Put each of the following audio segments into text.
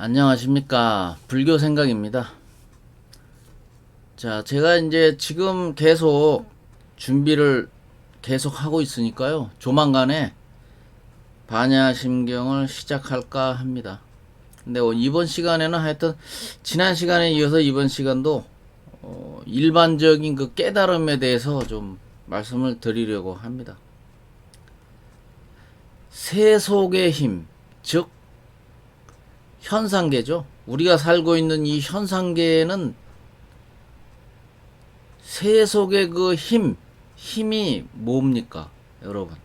안녕하십니까. 불교 생각입니다. 자, 제가 이제 지금 계속 준비를 계속 하고 있으니까요. 조만간에 반야심경을 시작할까 합니다. 근데 이번 시간에는 하여튼 지난 시간에 이어서 이번 시간도 일반적인 그 깨달음에 대해서 좀 말씀을 드리려고 합니다. 세속의 힘, 즉 현상계죠. 우리가 살고 있는 이 현상계에는 세속의 그 힘이 뭡니까, 여러분?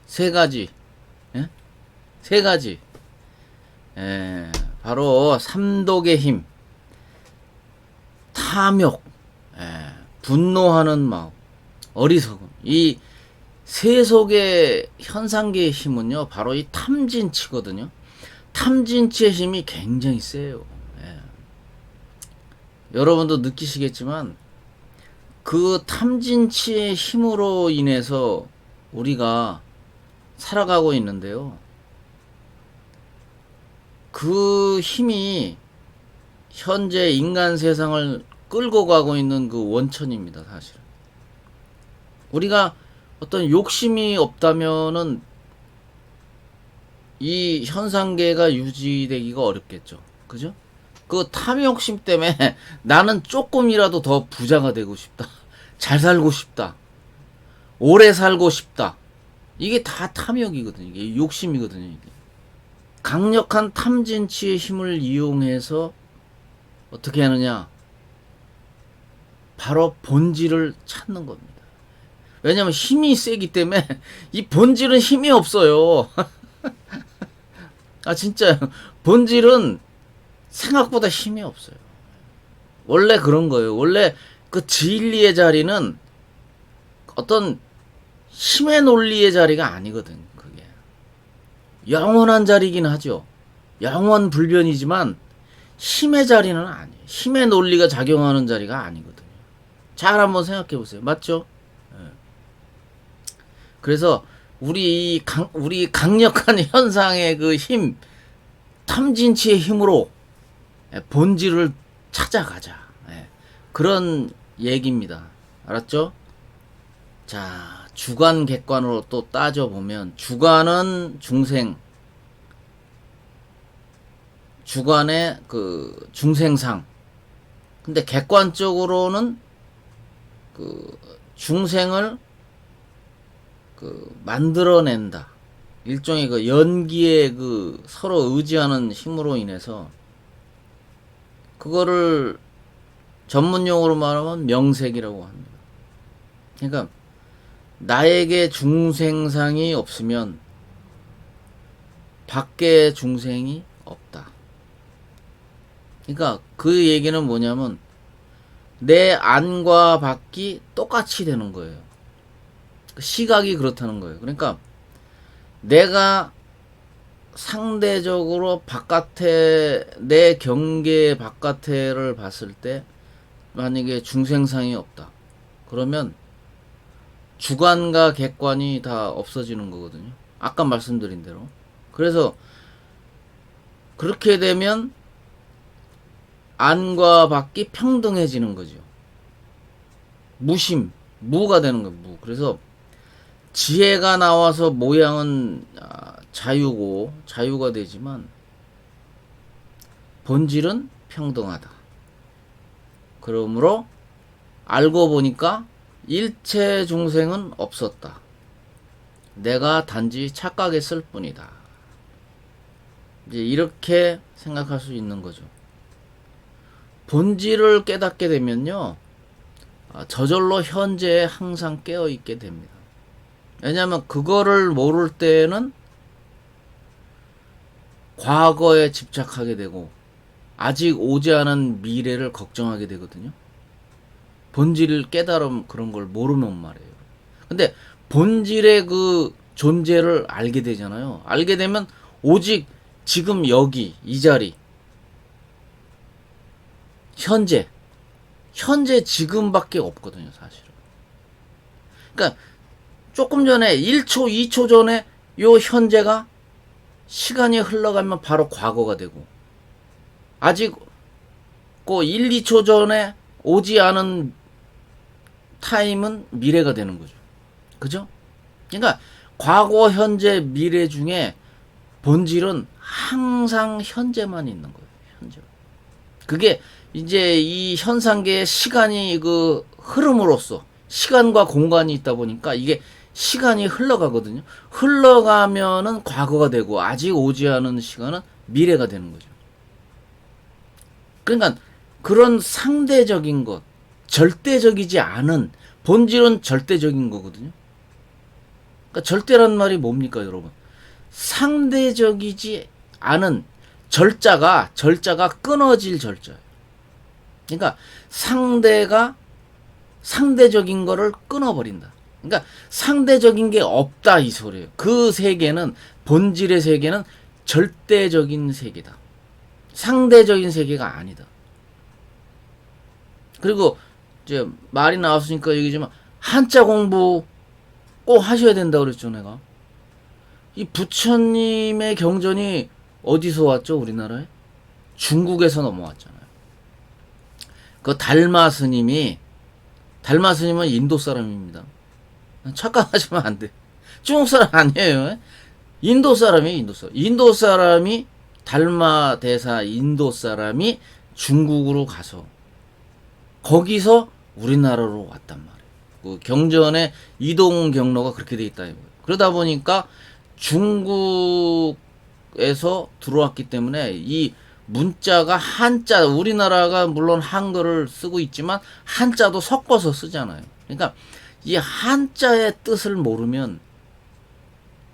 세 가지, 예? 세 가지. 바로 삼독의 힘, 탐욕, 분노하는 마음, 어리석음. 이 세속의 현상계의 힘은요, 바로 이 탐진치거든요. 탐진치의 힘이 굉장히 세요. 여러분도 느끼시겠지만 그 탐진치의 힘으로 인해서 우리가 살아가고 있는데요. 그 힘이 현재 인간 세상을 끌고 가고 있는 그 원천입니다, 사실은. 우리가 어떤 욕심이 없다면은 이 현상계가 유지되기가 어렵겠죠. 그죠? 그 탐욕심 때문에 나는 조금이라도 더 부자가 되고 싶다. 잘 살고 싶다. 오래 살고 싶다. 이게 다 탐욕이거든요. 이게 욕심이거든요. 이게. 강력한 탐진치의 힘을 이용해서 어떻게 하느냐? 바로 본질을 찾는 겁니다. 왜냐면 힘이 세기 때문에 이 본질은 힘이 없어요. 아, 진짜요. 본질은 생각보다 힘이 없어요. 원래 그런 거예요. 원래 그 진리의 자리는 어떤 힘의 논리의 자리가 아니거든, 그게. 영원한 자리긴 하죠. 영원 불변이지만 힘의 자리는 아니에요. 힘의 논리가 작용하는 자리가 아니거든요. 잘 한번 생각해 보세요. 맞죠? 그래서 우리 강력한 현상의 그 힘, 탐진치의 힘으로 본질을 찾아가자. 그런 얘기입니다. 알았죠? 자, 주관 객관으로 또 따져보면 주관은 중생, 주관의 그 중생상. 근데 객관적으로는 그 중생을 그 만들어낸다. 일종의 그 연기의 그 서로 의지하는 힘으로 인해서 그거를 전문용어로 말하면 명색이라고 합니다. 그러니까 나에게 중생상이 없으면 밖에 중생이 없다. 그러니까 그 얘기는 뭐냐면 내 안과 밖이 똑같이 되는 거예요. 시각이 그렇다는 거예요. 그러니까 내가 상대적으로 바깥에 내 경계 바깥에를 봤을 때 만약에 중생상이 없다. 그러면 주관과 객관이 다 없어지는 거거든요. 아까 말씀드린 대로. 그래서 그렇게 되면 안과 밖이 평등해지는 거죠. 무가 되는 거예요. 무. 그래서 지혜가 나와서 모양은 자유가 되지만 본질은 평등하다. 그러므로 알고 보니까 일체 중생은 없었다. 내가 단지 착각했을 뿐이다. 이제 이렇게 생각할 수 있는 거죠. 본질을 깨닫게 되면요, 저절로 현재에 항상 깨어 있게 됩니다. 왜냐하면 그거를 모를 때는 과거에 집착하게 되고 아직 오지 않은 미래를 걱정하게 되거든요. 본질을 깨달음 그런 걸 모르면 말이에요. 근데 본질의 그 존재를 알게 되잖아요. 알게 되면 오직 지금 여기 이 자리 현재 지금밖에 없거든요, 사실은. 그러니까 조금 전에 1초, 2초 전에 요 현재가 시간이 흘러가면 바로 과거가 되고, 아직 그 1, 2초 전에 오지 않은 타임은 미래가 되는 거죠. 그죠? 그러니까 과거, 현재, 미래 중에 본질은 항상 현재만 있는 거예요. 현재. 그게 이제 이 현상계의 시간이 그 흐름으로써 시간과 공간이 있다 보니까 이게 시간이 흘러가거든요. 흘러가면은 과거가 되고 아직 오지 않은 시간은 미래가 되는 거죠. 그러니까 그런 상대적인 것, 절대적이지 않은 본질은 절대적인 거거든요. 그러니까 절대란 말이 뭡니까, 여러분? 상대적이지 않은 절자가 끊어질 절자예요. 그러니까 상대적인 거를 끊어버린다. 그러니까 상대적인 게 없다 이 소리예요. 그 세계는 본질의 세계는 절대적인 세계다. 상대적인 세계가 아니다. 그리고 이제 말이 나왔으니까 얘기지만 한자 공부 꼭 하셔야 된다 그랬죠, 내가. 이 부처님의 경전이 어디서 왔죠, 우리나라에? 중국에서 넘어왔잖아요. 그 달마 스님은 인도 사람입니다. 착각하시면 안 돼. 중국 사람 아니에요. 인도 사람이에요, 인도 사람. 인도 사람이 달마 대사 인도 사람이 중국으로 가서 거기서 우리나라로 왔단 말이에요. 그 경전의 이동 경로가 그렇게 돼 있다 이거예요. 그러다 보니까 중국에서 들어왔기 때문에 이 문자가 한자, 우리나라가 물론 한글을 쓰고 있지만 한자도 섞어서 쓰잖아요. 그러니까 이 한자의 뜻을 모르면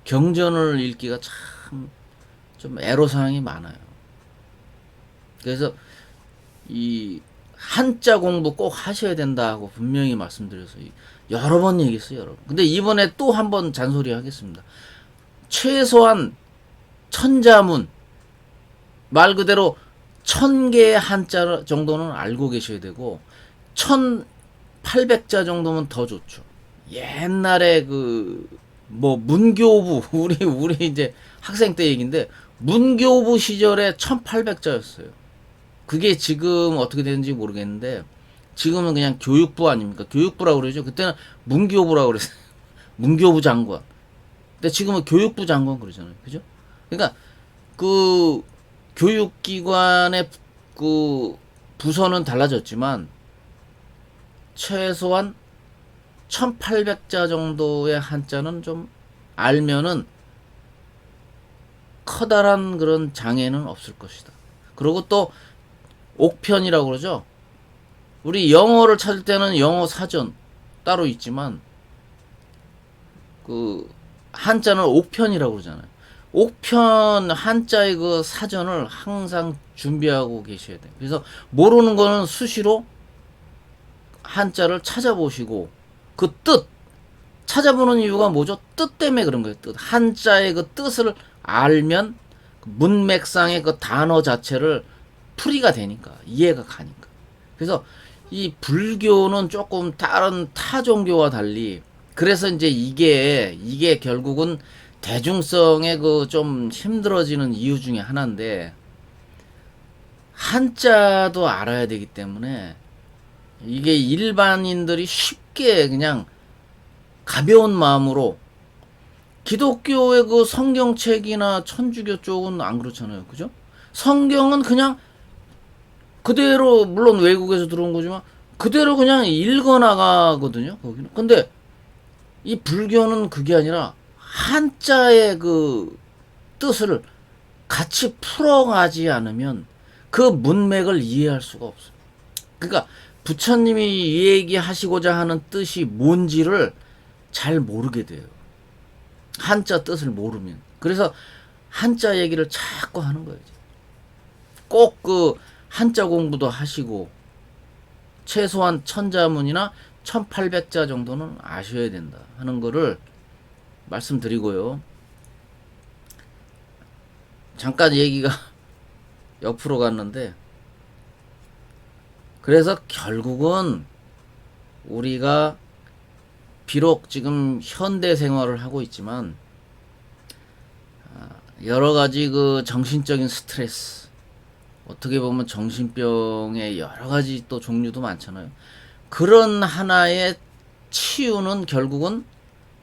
경전을 읽기가 참 좀 애로사항이 많아요. 그래서 이 한자 공부 꼭 하셔야 된다고 분명히 말씀드려서 여러 번 얘기했어요, 여러분. 근데 이번에 또 한 번 잔소리 하겠습니다. 최소한 천자문, 말 그대로 1000개의 한자 정도는 알고 계셔야 되고 1800자 정도면 더 좋죠. 옛날에 문교부 우리 이제 학생 때 얘기인데 문교부 시절에 1800자였어요. 그게 지금 어떻게 되는지 모르겠는데 지금은 그냥 교육부 아닙니까? 교육부라고 그러죠. 그때는 문교부라고 그랬어요. 문교부 장관. 근데 지금은 교육부 장관 그러잖아요. 그죠? 그러니까 그 교육기관의 그 부서는 달라졌지만 최소한 1800자 정도의 한자는 좀 알면은 커다란 그런 장애는 없을 것이다. 그리고 또 옥편이라고 그러죠. 우리 영어를 찾을 때는 영어 사전 따로 있지만 그 한자는 옥편이라고 그러잖아요. 옥편 한자의 그 사전을 항상 준비하고 계셔야 돼요. 그래서 모르는 거는 수시로 한자를 찾아보시고 그 뜻 찾아보는 이유가 뭐죠? 뜻 때문에 그런 거예요. 뜻. 한자의 그 뜻을 알면 문맥상의 그 단어 자체를 풀이가 되니까 이해가 가니까. 그래서 이 불교는 조금 다른 타 종교와 달리 그래서 이제 이게 결국은 대중성에 그 좀 힘들어지는 이유 중에 하나인데 한자도 알아야 되기 때문에 이게 일반인들이 쉽게 그냥 가벼운 마음으로 기독교의 그 성경책이나 천주교 쪽은 안 그렇잖아요. 그죠? 성경은 그냥 그대로 물론 외국에서 들어온 거지만 그대로 그냥 읽어 나가거든요. 거기는. 근데 이 불교는 그게 아니라 한자의 그 뜻을 같이 풀어가지 않으면 그 문맥을 이해할 수가 없어요. 그러니까 부처님이 얘기하시고자 하는 뜻이 뭔지를 잘 모르게 돼요. 한자 뜻을 모르면. 그래서 한자 얘기를 자꾸 하는 거예요. 꼭 그 한자 공부도 하시고 최소한 천자문이나 1800자 정도는 아셔야 된다 하는 거를 말씀드리고요. 잠깐 얘기가 옆으로 갔는데 그래서 결국은 우리가 비록 지금 현대 생활을 하고 있지만 여러 가지 그 정신적인 스트레스, 어떻게 보면 정신병의 여러 가지 또 종류도 많잖아요. 그런 하나의 치유는 결국은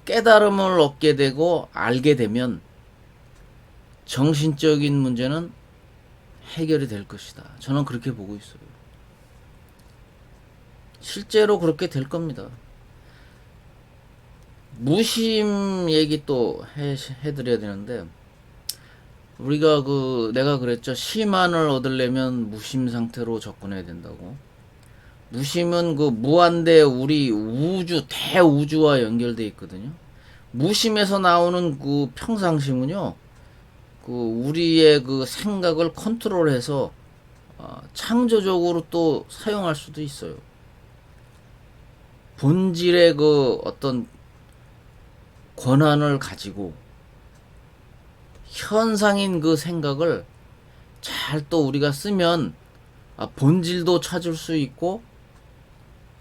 깨달음을 얻게 되고 알게 되면 정신적인 문제는 해결이 될 것이다. 저는 그렇게 보고 있어요. 실제로 그렇게 될 겁니다. 무심 얘기 또 해드려야 되는데, 우리가 내가 그랬죠. 심안을 얻으려면 무심 상태로 접근해야 된다고. 무심은 그 무한대 우리 우주, 대우주와 연결되어 있거든요. 무심에서 나오는 그 평상심은요, 그 우리의 그 생각을 컨트롤해서 창조적으로 또 사용할 수도 있어요. 본질의 그 어떤 권한을 가지고 현상인 그 생각을 잘 또 우리가 쓰면 본질도 찾을 수 있고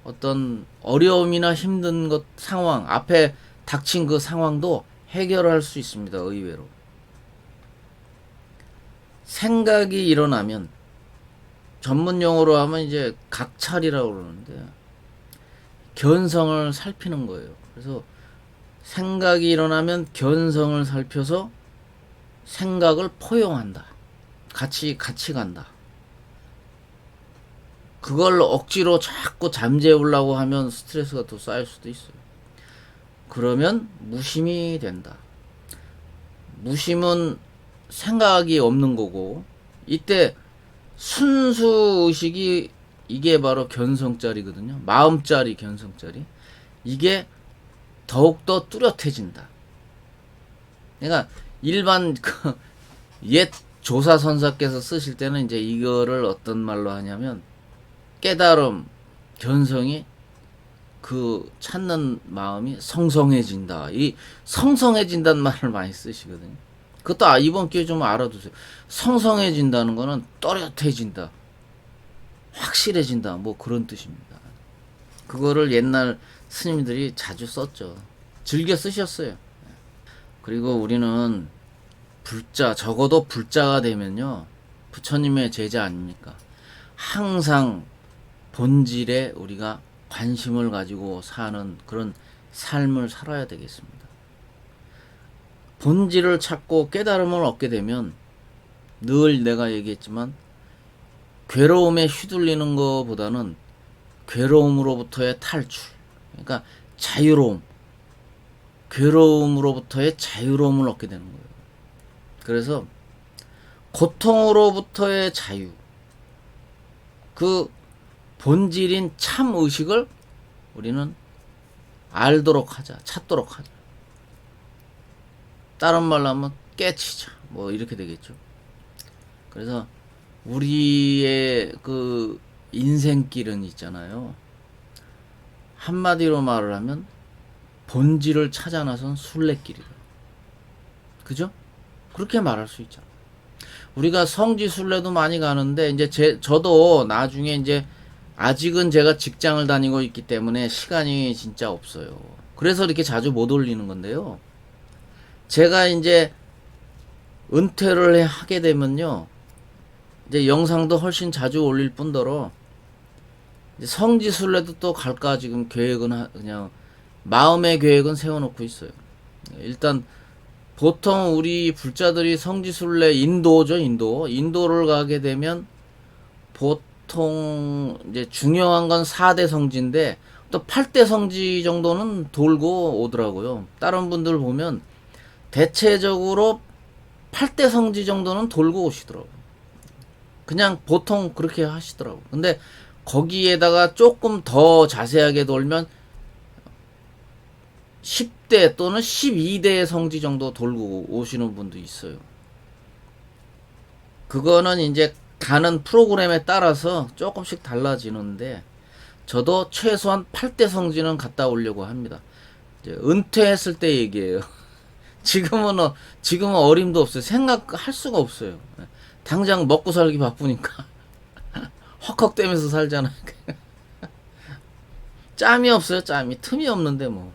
어떤 어려움이나 힘든 것 상황 앞에 닥친 그 상황도 해결할 수 있습니다. 의외로 생각이 일어나면 전문 용어로 하면 이제 각찰이라고 그러는데 견성을 살피는 거예요. 그래서 생각이 일어나면 견성을 살펴서 생각을 포용한다. 같이 간다. 그걸 억지로 자꾸 잠재우려고 하면 스트레스가 더 쌓일 수도 있어요. 그러면 무심이 된다. 무심은 생각이 없는 거고, 이때 순수 의식이 이게 바로 견성짜리거든요. 마음짜리 견성짜리. 이게 더욱더 뚜렷해진다. 그러니까 일반 옛 조사선사께서 쓰실 때는 이제 이거를 어떤 말로 하냐면 깨달음, 견성이 그 찾는 마음이 성성해진다. 이 성성해진다는 말을 많이 쓰시거든요. 그것도 이번 기회에 좀 알아두세요. 성성해진다는 거는 또렷해진다. 확실해진다. 뭐 그런 뜻입니다. 그거를 옛날 스님들이 자주 썼죠. 즐겨 쓰셨어요. 그리고 우리는 적어도 불자가 되면요. 부처님의 제자 아닙니까? 항상 본질에 우리가 관심을 가지고 사는 그런 삶을 살아야 되겠습니다. 본질을 찾고 깨달음을 얻게 되면 늘 내가 얘기했지만 괴로움에 휘둘리는 것보다는 괴로움으로부터의 탈출, 그러니까 자유로움, 괴로움으로부터의 자유로움을 얻게 되는 거예요. 그래서 고통으로부터의 자유, 그 본질인 참 의식을 우리는 알도록 하자, 찾도록 하자. 다른 말로 하면 깨치자, 뭐 이렇게 되겠죠. 그래서 우리의 그 인생길은 있잖아요. 한마디로 말을 하면 본질을 찾아 나선 순례길이다. 그죠? 그렇게 말할 수 있잖아. 우리가 성지 순례도 많이 가는데 이제 저도 나중에 이제 아직은 제가 직장을 다니고 있기 때문에 시간이 진짜 없어요. 그래서 이렇게 자주 못 올리는 건데요. 제가 이제 은퇴를 하게 되면요. 이제 영상도 훨씬 자주 올릴 뿐더러 이제 성지 순례도 또 갈까 지금 계획은 그냥 마음의 계획은 세워놓고 있어요. 일단 보통 우리 불자들이 성지순례 인도를 가게 되면 보통 이제 중요한 건 4대 성지인데 또 8대 성지 정도는 돌고 오더라고요. 다른 분들 보면 대체적으로 8대 성지 정도는 돌고 오시더라고요. 그냥 보통 그렇게 하시더라고요. 근데 거기에다가 조금 더 자세하게 돌면 10대 또는 12대 성지 정도 돌고 오시는 분도 있어요. 그거는 이제 가는 프로그램에 따라서 조금씩 달라지는데 저도 최소한 8대 성지는 갔다 오려고 합니다. 이제 은퇴했을 때 얘기예요. 지금은 어림도 없어요. 생각할 수가 없어요. 당장 먹고 살기 바쁘니까 헉헉대면서 살잖아요. 짬이 없어요. 짬이 틈이 없는데 뭐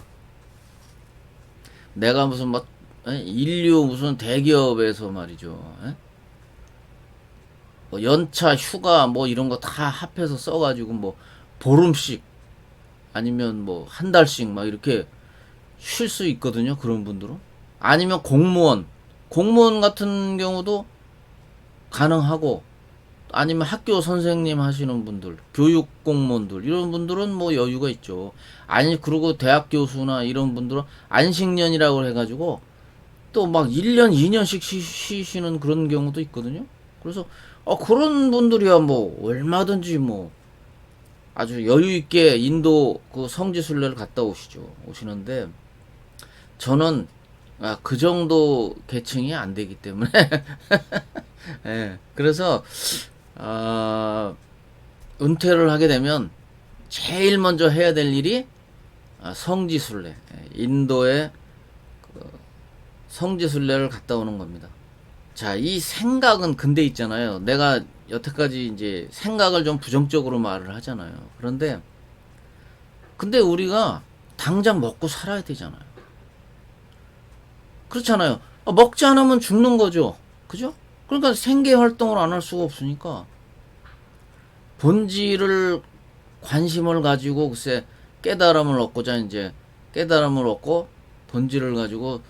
내가 무슨 막 인류 무슨 대기업에서 말이죠. 뭐 연차, 휴가 뭐 이런 거 다 합해서 써가지고 뭐 보름씩 아니면 뭐 한 달씩 막 이렇게 쉴 수 있거든요. 그런 분들은. 아니면 공무원 같은 경우도 가능하고, 아니면 학교 선생님 하시는 분들, 교육 공무원들 이런 분들은 뭐 여유가 있죠. 아니 그리고 대학 교수나 이런 분들은 안식년이라고 해가지고 또 막 1년, 2년씩 쉬시는 그런 경우도 있거든요. 그래서 그런 분들이야 뭐 얼마든지 뭐 아주 여유 있게 인도 그 성지순례를 갔다 오시는데 저는 그 정도 계층이 안 되기 때문에 예, 그래서 은퇴를 하게 되면 제일 먼저 해야 될 일이 성지순례, 인도의 성지순례를 갔다 오는 겁니다. 자, 이 생각은 근데 있잖아요. 내가 여태까지 이제 생각을 좀 부정적으로 말을 하잖아요. 근데 우리가 당장 먹고 살아야 되잖아요. 그렇잖아요. 먹지 않으면 죽는 거죠. 그죠? 그러니까 생계 활동을 안 할 수가 없으니까 본질을 관심을 가지고 글쎄 깨달음을 얻고자 이제 깨달음을 얻고 본질을 가지고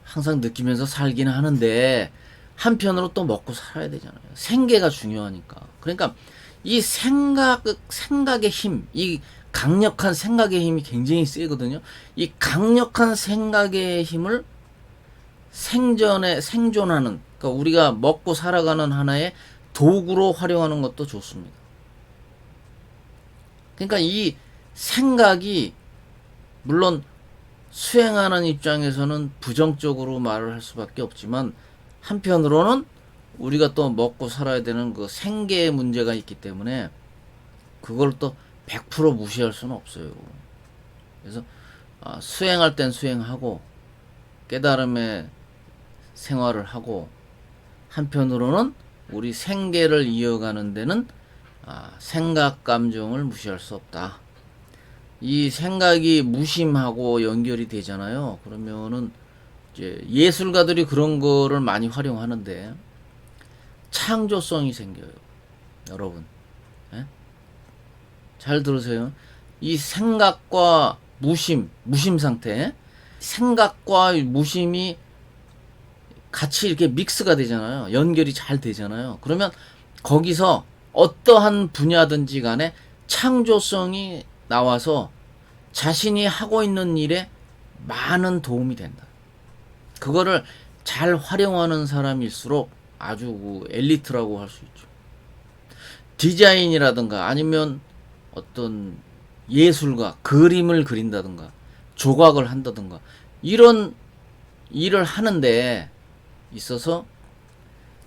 항상 느끼면서 살긴 하는데 한편으로 또 먹고 살아야 되잖아요. 생계가 중요하니까. 그러니까 이 생각의 힘, 이 강력한 생각의 힘이 굉장히 세거든요. 이 강력한 생각의 힘을 생존하는, 그러니까 우리가 먹고 살아가는 하나의 도구로 활용하는 것도 좋습니다. 그러니까 이 생각이 물론 수행하는 입장에서는 부정적으로 말을 할 수밖에 없지만 한편으로는 우리가 또 먹고 살아야 되는 그 생계의 문제가 있기 때문에 그걸 또 100% 무시할 수는 없어요. 그래서 수행할 땐 수행하고 깨달음의 생활을 하고 한편으로는 우리 생계를 이어가는 데는 생각 감정을 무시할 수 없다. 이 생각이 무심하고 연결이 되잖아요. 그러면은 이제 예술가들이 그런 거를 많이 활용하는데 창조성이 생겨요. 여러분, 예? 잘 들으세요. 이 생각과 무심 상태, 생각과 무심이 같이 이렇게 믹스가 되잖아요. 연결이 잘 되잖아요. 그러면 거기서 어떠한 분야든지 간에 창조성이 나와서 자신이 하고 있는 일에 많은 도움이 된다. 그거를 잘 활용하는 사람일수록 아주 엘리트라고 할 수 있죠. 디자인이라든가 아니면 어떤 예술가, 그림을 그린다든가 조각을 한다든가 이런 일을 하는데 있어서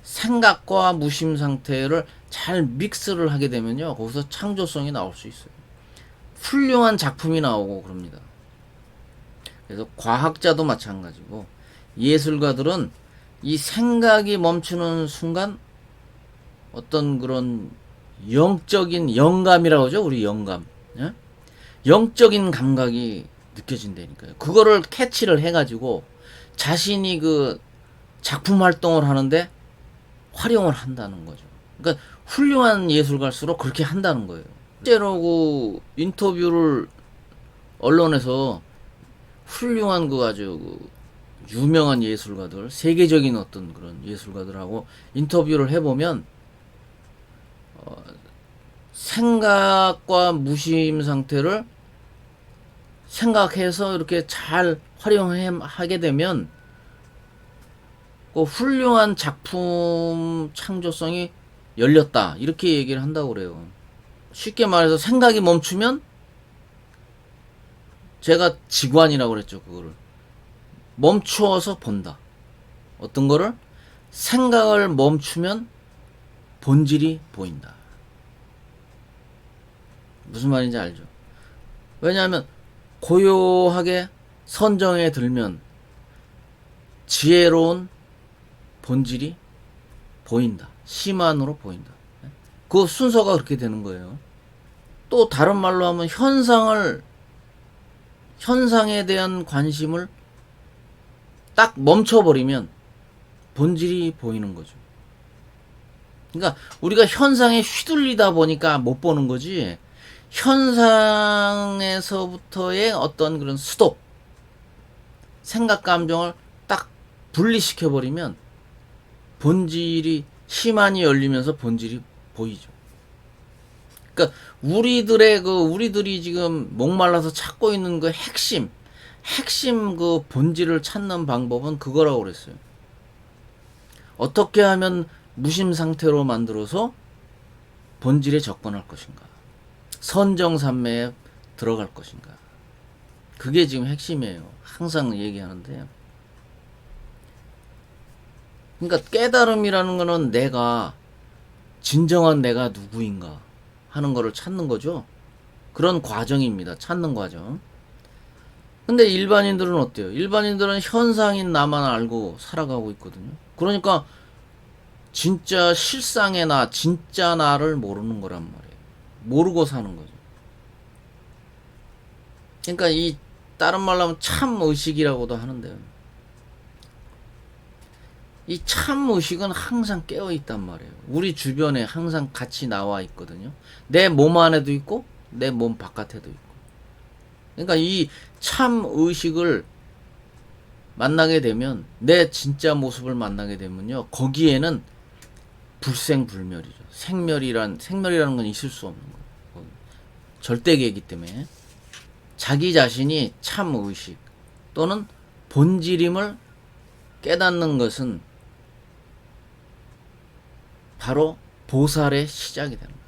생각과 무심 상태를 잘 믹스를 하게 되면요, 거기서 창조성이 나올 수 있어요. 훌륭한 작품이 나오고 그럽니다. 그래서 과학자도 마찬가지고 예술가들은 이 생각이 멈추는 순간 어떤 그런 영적인 영감이라고 하죠. 우리 영감. 예? 영적인 감각이 느껴진다니까요. 그거를 캐치를 해가지고 자신이 그 작품 활동을 하는데 활용을 한다는 거죠. 그러니까 훌륭한 예술가일수록 그렇게 한다는 거예요. 실제로 그 인터뷰를 언론에서 훌륭한 그 아주 그 유명한 예술가들, 세계적인 어떤 그런 예술가들하고 인터뷰를 해보면 생각과 무심 상태를 생각해서 이렇게 잘 활용하게 되면 그 훌륭한 작품 창조성이 열렸다, 이렇게 얘기를 한다고 그래요. 쉽게 말해서 생각이 멈추면, 제가 지관이라고 그랬죠. 그거를 멈추어서 본다. 어떤 거를 생각을 멈추면 본질이 보인다. 무슨 말인지 알죠? 왜냐하면 고요하게 선정에 들면 지혜로운 본질이 보인다. 심안으로 보인다. 그 순서가 그렇게 되는 거예요. 또 다른 말로 하면 현상에 대한 관심을 딱 멈춰버리면 본질이 보이는 거죠. 그러니까 우리가 현상에 휘둘리다 보니까 못 보는 거지, 현상에서부터의 어떤 그런 스톱, 생각 감정을 딱 분리시켜버리면 본질이, 심한이 열리면서 본질이 보이죠. 그러니까 우리들이 지금 목말라서 찾고 있는 그 핵심 그 본질을 찾는 방법은 그거라고 그랬어요. 어떻게 하면 무심 상태로 만들어서 본질에 접근할 것인가, 선정산매에 들어갈 것인가. 그게 지금 핵심이에요. 항상 얘기하는데, 그러니까 깨달음이라는 거는 내가, 진정한 내가 누구인가 하는 거를 찾는 거죠. 그런 과정입니다. 찾는 과정. 근데 일반인들은 어때요? 일반인들은 현상인 나만 알고 살아가고 있거든요. 그러니까 진짜 실상의 나, 진짜 나를 모르는 거란 말이에요. 모르고 사는 거죠. 그러니까 이, 다른 말로 하면 참의식이라고도 하는데요. 이 참의식은 항상 깨어있단 말이에요. 우리 주변에 항상 같이 나와 있거든요. 내 몸 안에도 있고 내 몸 바깥에도 있고. 그러니까 이 참의식을 만나게 되면, 내 진짜 모습을 만나게 되면요, 거기에는 불생불멸이죠. 생멸이라는 건 있을 수 없는 거예요. 절대계이기 때문에 자기 자신이 참의식 또는 본질임을 깨닫는 것은 바로 보살의 시작이 됩니다.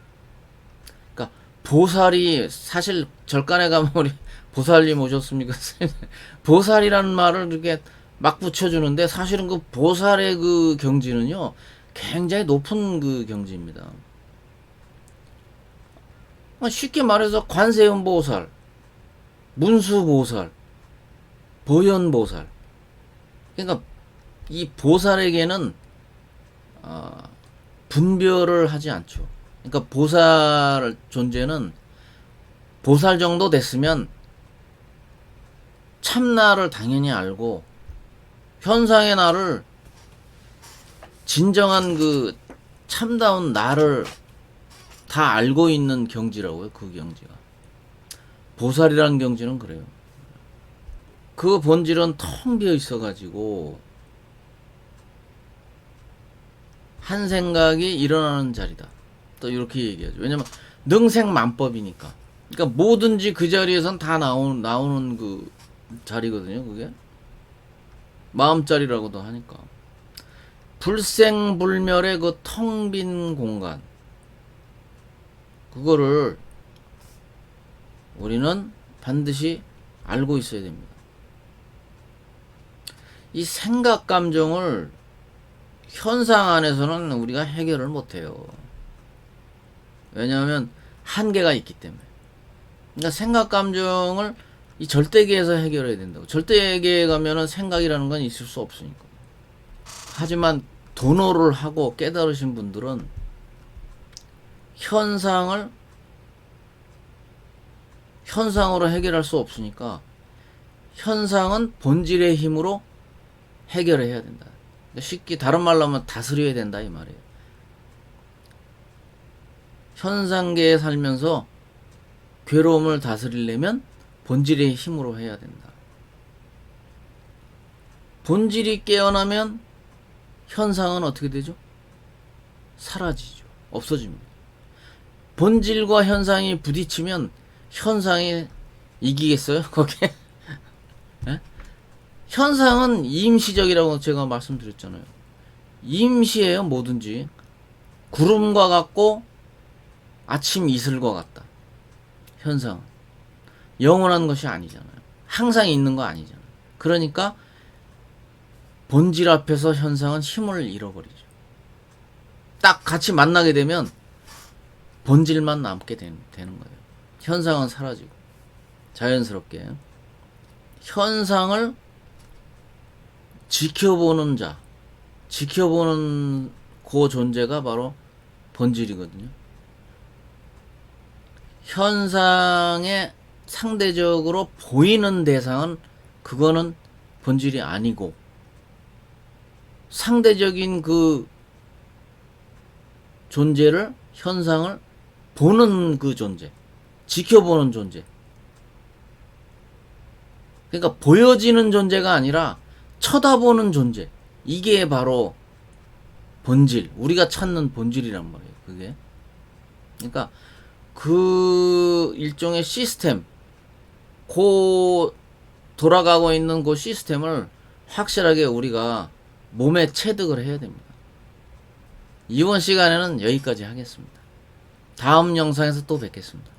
그러니까 보살이, 사실 절간에 가면 우리 보살님 오셨습니까? 보살이라는 말을 이렇게 막 붙여주는데, 사실은 그 보살의 그 경지는요, 굉장히 높은 그 경지입니다. 쉽게 말해서 관세음보살, 문수보살, 보현보살. 그러니까 이 보살에게는 분별을 하지 않죠. 그러니까 보살 존재는 보살 정도 됐으면 참나를 당연히 알고 현상의 나를, 진정한 그 참다운 나를 다 알고 있는 경지라고요. 그 경지가. 보살이라는 경지는 그래요. 그 본질은 텅 비어 있어가지고 한 생각이 일어나는 자리다. 또 이렇게 얘기하죠. 왜냐면 능생만법이니까. 그러니까 뭐든지 그 자리에선 다 나오는 그 자리거든요. 그게 마음자리라고도 하니까. 불생불멸의 그 텅 빈 공간, 그거를 우리는 반드시 알고 있어야 됩니다. 이 생각 감정을 현상 안에서는 우리가 해결을 못해요. 왜냐하면 한계가 있기 때문에. 그러니까 생각 감정을 이 절대계에서 해결해야 된다고. 절대계에 가면은 생각이라는 건 있을 수 없으니까. 하지만 도노를 하고 깨달으신 분들은 현상으로 해결할 수 없으니까 현상은 본질의 힘으로 해결해야 된다. 쉽게 다른 말로 하면 다스려야 된다 이 말이에요. 현상계에 살면서 괴로움을 다스리려면 본질의 힘으로 해야 된다. 본질이 깨어나면 현상은 어떻게 되죠? 사라지죠. 없어집니다. 본질과 현상이 부딪히면 현상이 이기겠어요? 거기에? 예? 현상은 임시적이라고 제가 말씀드렸잖아요. 임시예요. 뭐든지. 구름과 같고 아침 이슬과 같다. 현상은 영원한 것이 아니잖아요. 항상 있는 거 아니잖아요. 그러니까 본질 앞에서 현상은 힘을 잃어버리죠. 딱 같이 만나게 되면 본질만 남게 되는 거예요. 현상은 사라지고 자연스럽게. 현상을 지켜보는 자, 지켜보는 그 존재가 바로 본질이거든요. 현상에 상대적으로 보이는 대상은, 그거는 본질이 아니고 상대적인 그 존재를, 현상을 보는 그 존재, 지켜보는 존재. 그러니까 보여지는 존재가 아니라 쳐다보는 존재. 이게 바로 본질, 우리가 찾는 본질이란 말이에요. 그게. 그러니까 그 일종의 시스템, 그 돌아가고 있는 그 시스템을 확실하게 우리가 몸에 체득을 해야 됩니다. 이번 시간에는 여기까지 하겠습니다. 다음 영상에서 또 뵙겠습니다.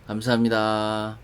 감사합니다.